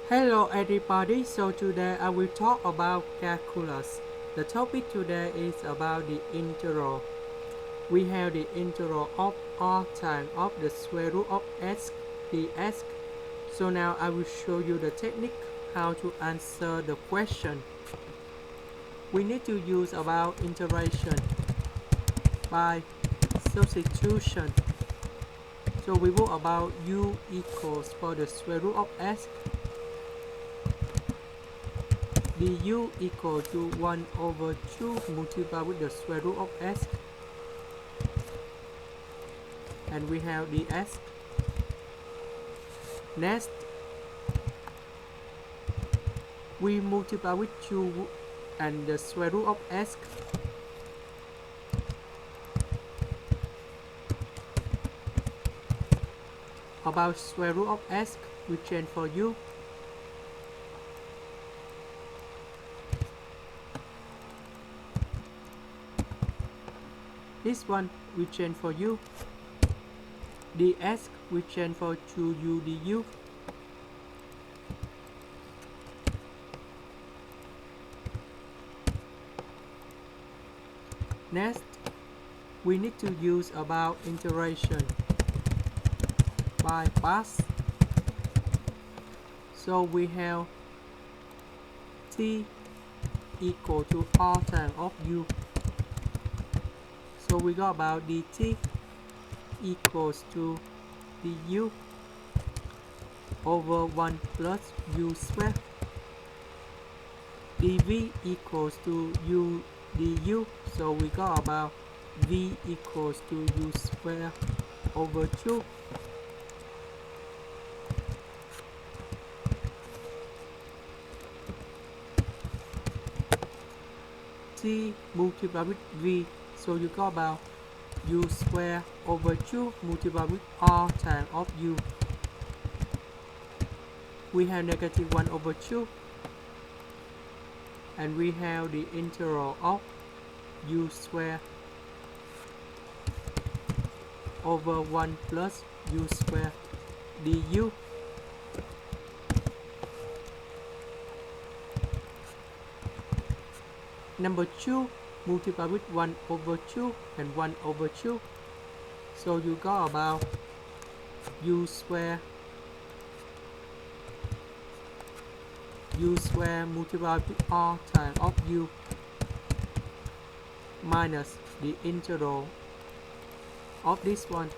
Hello everybody, so today I will talk about calculus. The topic today is about the integral. We have the integral of arctan of the square root of s dx. So now I will show you the technique how to answer the question. We need to use about integration by substitution. So we will about u equals for the square root of s du equal to 1 over 2 multiplied with the square root of s, and we have ds. Next, we multiply with 2 and the square root of s, about square root of s we change for u. This one we change for u. ds we change for 2u du. Next, we need to use about integration by parts. So we have t equal to arctan of u. So we got about dt equals to du over 1 plus u square. dv equals to u du. So we got about v equals to u square over 2. T multiplied with v, so you got about u square over 2 multiplied with arctan of u. We have negative 1 over 2, and we have the integral of u square over 1 plus u square du. Number 2 multiply with 1 over 2 and 1 over 2. So you got about u square multiplied with arctan of u minus the integral of this one.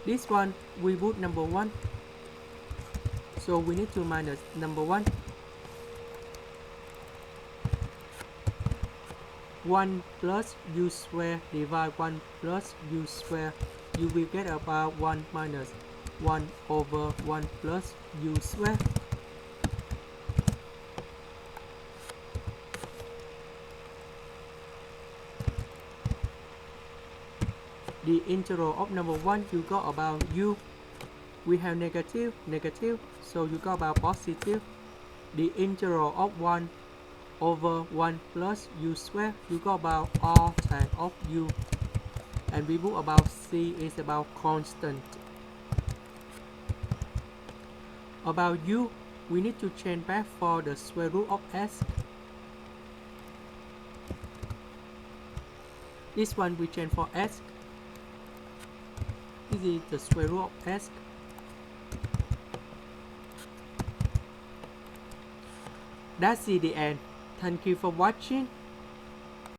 This one we put number 1. So we need to minus number 1. 1 plus u square divide 1 plus u square. You will get about 1 minus 1 over 1 plus u square. The integral of number 1 you got about u. We have negative, so you got about positive. The integral of 1 over 1 plus u square, you got about arctan of u. And we put about c is about constant. About u, we need to change back for the square root of s. This one we change for s. This is the square root of s. That's the end. Thank you for watching.